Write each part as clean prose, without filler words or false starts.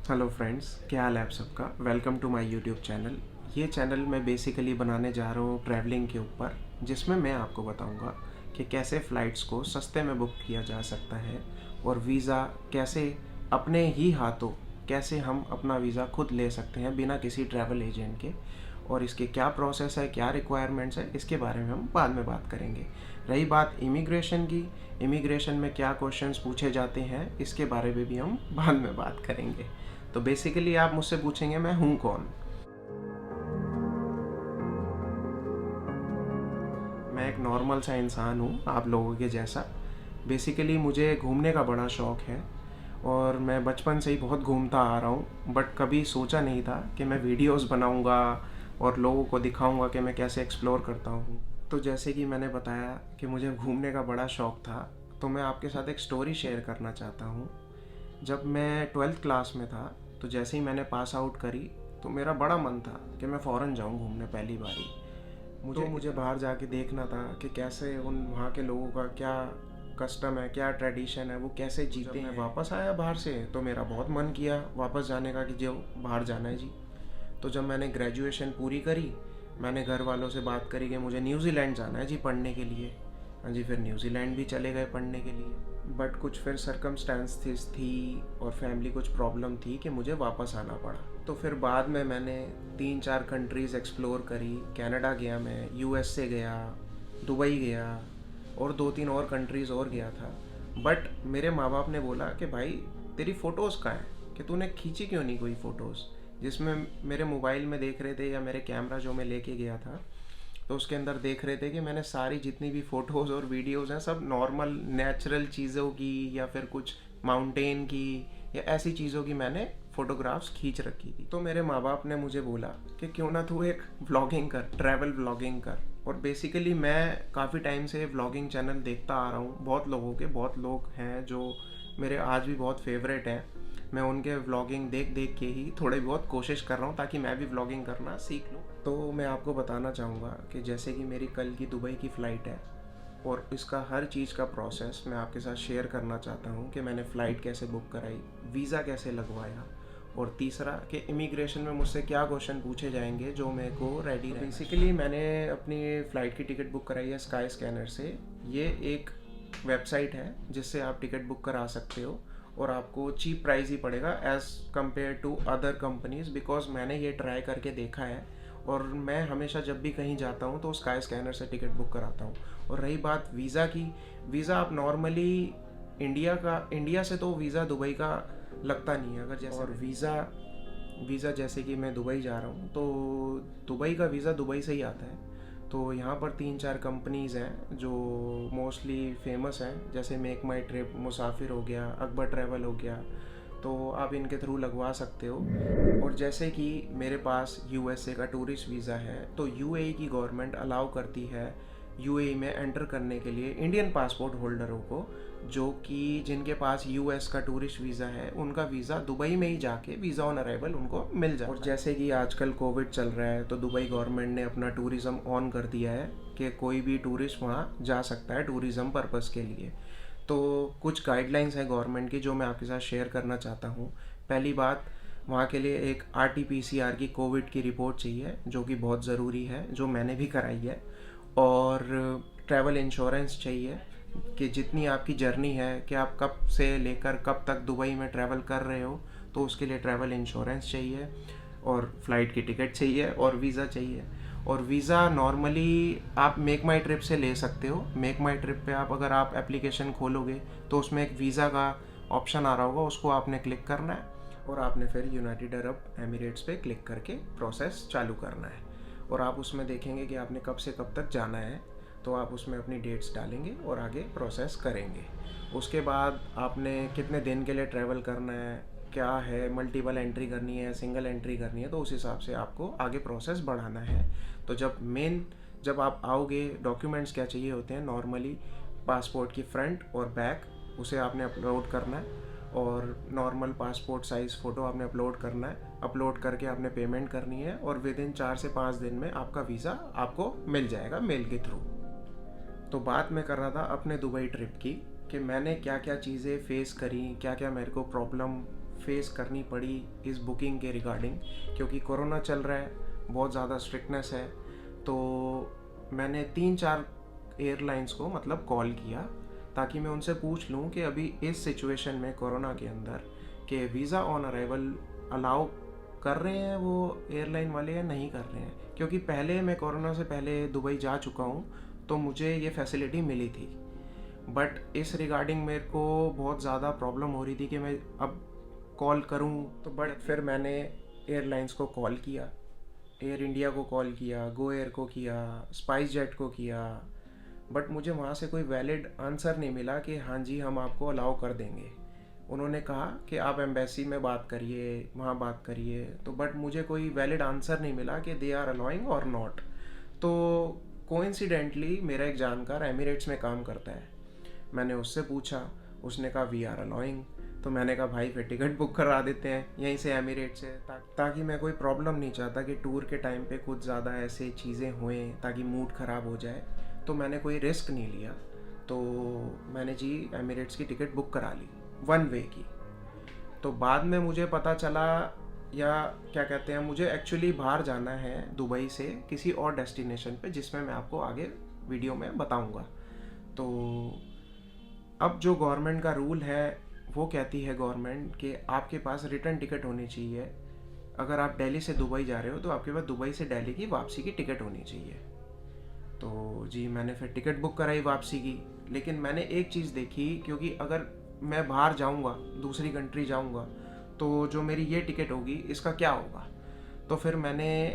Hello friends, क्या हाल है आप सबका। Welcome to my YouTube channel. ये चैनल मैं बेसिकली बनाने जा रहा हूँ ट्रैवलिंग के ऊपर, जिसमें मैं आपको बताऊँगा कि कैसे फ़्लाइट्स को सस्ते में बुक किया जा सकता है और वीज़ा कैसे अपने ही हाथों कैसे हम अपना वीज़ा खुद ले सकते हैं बिना किसी ट्रैवल एजेंट के, और इसके क्या प्रोसेस है, क्या रिक्वायरमेंट्स है, इसके बारे में हम बाद में बात करेंगे। रही बात इमिग्रेशन की, इमिग्रेशन में क्या क्वेश्चंस पूछे जाते हैं, इसके बारे में भी हम बाद में बात करेंगे। तो बेसिकली आप मुझसे पूछेंगे मैं हूँ कौन। मैं एक नॉर्मल सा इंसान हूँ आप लोगों के जैसा। बेसिकली मुझे घूमने का बड़ा शौक़ है और मैं बचपन से ही बहुत घूमता आ रहा हूँ, बट कभी सोचा नहीं था कि मैं वीडियोस बनाऊँगा और लोगों को दिखाऊँगा कि मैं कैसे एक्सप्लोर करता हूँ। तो जैसे कि मैंने बताया कि मुझे घूमने का बड़ा शौक़ था, तो मैं आपके साथ एक स्टोरी शेयर करना चाहता हूँ। जब मैं 12th क्लास में था, तो जैसे ही मैंने पास आउट करी, तो मेरा बड़ा मन था कि मैं फ़ॉरेन जाऊँ घूमने पहली बारी। मुझे बाहर जाके देखना था कि कैसे उन वहाँ के लोगों का क्या कस्टम है, क्या ट्रेडिशन है, वो कैसे जीते हैं। मैं वापस आया बाहर से तो मेरा बहुत मन किया वापस जाने का कि जो बाहर जाना है जी। तो जब मैंने ग्रेजुएशन पूरी करी, मैंने घर वालों से बात करी कि मुझे न्यूज़ीलैंड जाना है जी पढ़ने के लिए। हाँ जी, फिर न्यूज़ीलैंड भी चले गए पढ़ने के लिए, बट कुछ फिर सरकमस्टेंसेस थी और फैमिली कुछ प्रॉब्लम थी कि मुझे वापस आना पड़ा। तो फिर बाद में मैंने 3-4 कंट्रीज़ एक्सप्लोर करी। कनाडा गया, मैं यूएसए गया, दुबई गया और 2-3 और कंट्रीज़ और गया था। बट मेरे माँ बाप ने बोला कि भाई तेरी फ़ोटोज़ कहाँ हैं, कि तूने खींची क्यों नहीं कोई फ़ोटोज़। जिसमें मेरे मोबाइल में देख रहे थे या मेरे कैमरा जो मैं लेके गया था, तो उसके अंदर देख रहे थे कि मैंने सारी जितनी भी फ़ोटोज़ और वीडियोज़ हैं सब नॉर्मल नेचुरल चीज़ों की या फिर कुछ माउंटेन की या ऐसी चीज़ों की मैंने फ़ोटोग्राफ्स खींच रखी थी। तो मेरे माँ बाप ने मुझे बोला कि क्यों ना तू एक व्लॉगिंग कर, ट्रैवल व्लॉगिंग कर। और बेसिकली मैं काफ़ी टाइम से व्लॉगिंग चैनल देखता आ रहा हूँ, बहुत लोग हैं जो मेरे आज भी बहुत फेवरेट हैं। मैं उनके व्लॉगिंग देख देख के ही थोड़ी बहुत कोशिश कर रहा हूँ ताकि मैं भी व्लॉगिंग करना सीख लूँ। तो मैं आपको बताना चाहूँगा कि जैसे कि मेरी कल की दुबई की फ़्लाइट है और इसका हर चीज़ का प्रोसेस मैं आपके साथ शेयर करना चाहता हूँ कि मैंने फ़्लाइट कैसे बुक कराई, वीज़ा कैसे लगवाया, और तीसरा कि इमिग्रेशन में मुझसे क्या क्वेश्चन पूछे जाएंगे जो मेरे को रेडी रहना। बेसिकली मैंने अपनी फ़्लाइट की टिकट बुक कराई है स्काई स्कैनर से। ये एक वेबसाइट है जिससे आप टिकट बुक करा सकते हो और आपको चीप प्राइस ही पड़ेगा as compare to other companies, because मैंने ये ट्राई करके देखा है और मैं हमेशा जब भी कहीं जाता हूँ तो स्काई स्कैनर से टिकट बुक कराता हूँ। और रही बात वीज़ा की, वीज़ा आप नॉर्मली इंडिया से तो वीज़ा दुबई का लगता नहीं है। अगर जैसे और वीज़ा जैसे कि मैं दुबई जा रहा हूँ तो दुबई का वीज़ा दुबई से ही आता है। तो यहाँ पर 3-4 कंपनीज़ हैं जो मोस्टली फेमस हैं, जैसे मेक माई ट्रिप, मुसाफिर हो गया, अकबर ट्रैवल हो गया, तो आप इनके थ्रू लगवा सकते हो। और जैसे कि मेरे पास यूएसए का टूरिस्ट वीज़ा है, तो यूएई की गवर्नमेंट अलाउ करती है यूएई में एंटर करने के लिए इंडियन पासपोर्ट होल्डरों को, जो कि जिनके पास यूएस का टूरिस्ट वीज़ा है, उनका वीज़ा दुबई में ही जाके वीज़ा ऑन अराइवल उनको मिल जाए। और जैसे कि आजकल कोविड चल रहा है, तो दुबई गवर्नमेंट ने अपना टूरिज़्म ऑन कर दिया है कि कोई भी टूरिस्ट वहाँ जा सकता है टूरिज़्म पर्पज़ के लिए। तो कुछ गाइडलाइंस हैं गवर्नमेंट की जो मैं आपके साथ शेयर करना चाहता हूँ। पहली बात, वहाँ के लिए एक RT-PCR की कोविड की रिपोर्ट चाहिए, जो कि बहुत ज़रूरी है, जो मैंने भी कराई है। और ट्रैवल इंश्योरेंस चाहिए कि जितनी आपकी जर्नी है कि आप कब से लेकर कब तक दुबई में ट्रैवल कर रहे हो, तो उसके लिए ट्रैवल इंश्योरेंस चाहिए और फ़्लाइट की टिकट चाहिए और वीज़ा चाहिए। और वीज़ा नॉर्मली आप मेक माई ट्रिप से ले सकते हो। मेक माई ट्रिप पे अगर आप एप्लीकेशन खोलोगे तो उसमें एक वीज़ा का ऑप्शन आ रहा होगा, उसको आपने क्लिक करना है और आपने फिर यूनाइटेड अरब एमिरेट्स पे क्लिक करके प्रोसेस चालू करना है। और आप उसमें देखेंगे कि आपने कब से कब तक जाना है, तो आप उसमें अपनी डेट्स डालेंगे और आगे प्रोसेस करेंगे। उसके बाद आपने कितने दिन के लिए ट्रैवल करना है, क्या है, मल्टीपल एंट्री करनी है, सिंगल एंट्री करनी है, तो उस हिसाब से आपको आगे प्रोसेस बढ़ाना है। तो जब आप आओगे, डॉक्यूमेंट्स क्या चाहिए होते हैं नॉर्मली, पासपोर्ट की फ्रंट और बैक, उसे आपने अपलोड करना है और नॉर्मल पासपोर्ट साइज़ फ़ोटो आपने अपलोड करना है। अपलोड करके आपने पेमेंट करनी है और विद इन 4 से 5 दिन में आपका वीज़ा आपको मिल जाएगा मेल के थ्रू। तो बात मैं कर रहा था अपने दुबई ट्रिप की कि मैंने क्या क्या चीज़ें फेस करी, क्या क्या मेरे को प्रॉब्लम फेस करनी पड़ी इस बुकिंग के रिगार्डिंग, क्योंकि कोरोना चल रहा है, बहुत ज़्यादा स्ट्रिक्टनेस है। तो मैंने 3-4 एयरलाइंस को मतलब कॉल किया ताकि मैं उनसे पूछ लूँ कि अभी इस सिचुएशन में कोरोना के अंदर कि वीज़ा ऑन अराइवल अलाउ कर रहे हैं वो एयरलाइन वाले या नहीं कर रहे हैं। क्योंकि पहले मैं कोरोना से पहले दुबई जा चुका हूँ, तो मुझे ये फैसिलिटी मिली थी। बट इस रिगार्डिंग मेरे को बहुत ज़्यादा प्रॉब्लम हो रही थी कि मैं अब कॉल करूं तो, बट फिर मैंने एयरलाइंस को कॉल किया, एयर इंडिया को कॉल किया, गो एयर को किया, स्पाइस जेट को किया, बट मुझे वहाँ से कोई वैलिड आंसर नहीं मिला कि हाँ जी हम आपको अलाउ कर देंगे। उन्होंने कहा कि आप एम्बेसी में बात करिए, वहाँ बात करिए, तो बट मुझे कोई वैलिड आंसर नहीं मिला कि दे आर अलाउइंग और नॉट। तो कोइंसिडेंटली मेरा एक जानकार एमिरेट्स में काम करता है, मैंने उससे पूछा, उसने कहा वी आर अलाउइंग। तो मैंने कहा भाई फिर टिकट बुक करा देते हैं यहीं से एमिरेट्स से, ताकि मैं कोई प्रॉब्लम नहीं चाहता कि टूर के टाइम पे कुछ ज़्यादा ऐसे चीज़ें हुए ताकि मूड ख़राब हो जाए। तो मैंने कोई रिस्क नहीं लिया, तो मैंने जी एमिरेट्स की टिकट बुक करा ली 1 वे की। तो बाद में मुझे पता चला, या क्या कहते हैं, मुझे एक्चुअली बाहर जाना है दुबई से किसी और डेस्टिनेशन पे, जिसमें मैं आपको आगे वीडियो में बताऊंगा। तो अब जो गवर्नमेंट का रूल है वो कहती है गवर्नमेंट कि आपके पास रिटर्न टिकट होनी चाहिए। अगर आप दिल्ली से दुबई जा रहे हो तो आपके पास दुबई से दिल्ली की वापसी की टिकट होनी चाहिए। तो जी मैंने फिर टिकट बुक कराई वापसी की, लेकिन मैंने एक चीज़ देखी, क्योंकि अगर मैं बाहर जाऊंगा, दूसरी कंट्री जाऊंगा, तो जो मेरी ये टिकट होगी इसका क्या होगा। तो फिर मैंने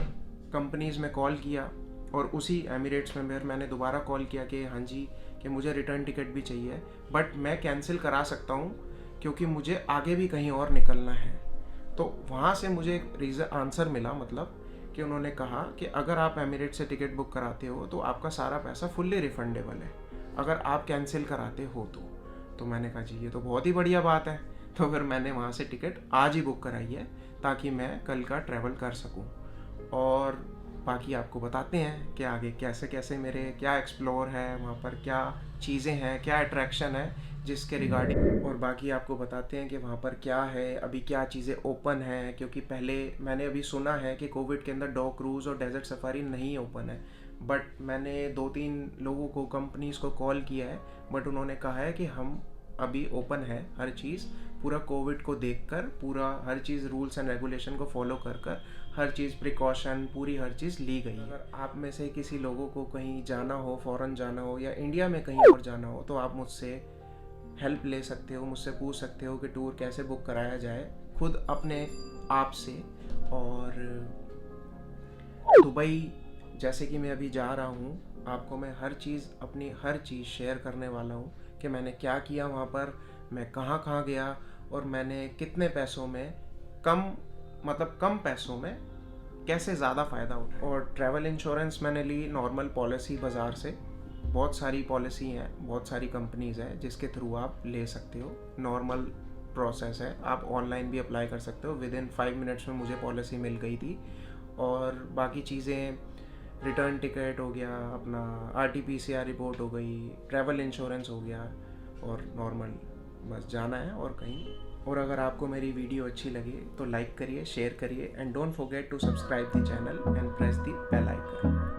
कंपनीज़ में कॉल किया, और उसी एमिरेट्स में फिर मैंने दोबारा कॉल किया कि हाँ जी कि मुझे रिटर्न टिकट भी चाहिए, बट मैं कैंसिल करा सकता हूँ क्योंकि मुझे आगे भी कहीं और निकलना है। तो वहाँ से मुझे एक रीज़न आंसर मिला, मतलब कि उन्होंने कहा कि अगर आप एमिरेट्स से टिकट बुक कराते हो तो आपका सारा पैसा फुल्ली रिफंडेबल है, अगर आप कैंसिल कराते हो तो मैंने कहा जी ये तो बहुत ही बढ़िया बात है। तो फिर मैंने वहाँ से टिकट आज ही बुक कराई है ताकि मैं कल का ट्रैवल कर सकूँ। और बाकी आपको बताते हैं कि आगे कैसे कैसे मेरे क्या एक्सप्लोर है, वहाँ पर क्या चीज़ें हैं, क्या अट्रैक्शन है जिसके रिगार्डिंग, और बाकी आपको बताते हैं कि वहाँ पर क्या है, अभी क्या चीज़ें ओपन हैं। क्योंकि पहले मैंने अभी सुना है कि कोविड के अंदर डॉग क्रूज़ और डेजर्ट सफारी नहीं ओपन है, बट मैंने 2-3 लोगों को, कंपनीज़ को कॉल किया है, बट उन्होंने कहा है कि हम अभी ओपन है हर चीज़, पूरा कोविड को देखकर, पूरा हर चीज़ रूल्स एंड रेगुलेशन को फॉलो कर हर चीज़ प्रिकॉशन पूरी हर चीज़ ली गई है। अगर आप में से किसी लोगों को कहीं जाना हो, फॉरेन जाना हो या इंडिया में कहीं और जाना हो, तो आप मुझसे हेल्प ले सकते हो, मुझसे पूछ सकते हो कि टूर कैसे बुक कराया जाए खुद अपने आप से। और दुबई जैसे कि मैं अभी जा रहा हूँ, आपको मैं हर चीज़, अपनी हर चीज़ शेयर करने वाला हूँ कि मैंने क्या किया वहाँ पर, मैं कहाँ कहाँ गया, और मैंने कितने पैसों में कम पैसों में कैसे ज़्यादा फ़ायदा उठाया। और ट्रैवल इंश्योरेंस मैंने ली नॉर्मल पॉलिसी बाज़ार से, बहुत सारी पॉलिसी हैं, बहुत सारी कंपनीज़ हैं जिसके थ्रू आप ले सकते हो, नॉर्मल प्रोसेस है, आप ऑनलाइन भी अप्लाई कर सकते हो। विद इन 5 मिनट्स में मुझे पॉलिसी मिल गई थी। और बाकी चीज़ें, रिटर्न टिकट हो गया, अपना RT-PCR रिपोर्ट हो गई, ट्रैवल इंश्योरेंस हो गया, और नॉर्मल बस जाना है और कहीं। और अगर आपको मेरी वीडियो अच्छी लगे तो लाइक करिए, शेयर करिए, and don't forget to subscribe the channel and press the bell icon.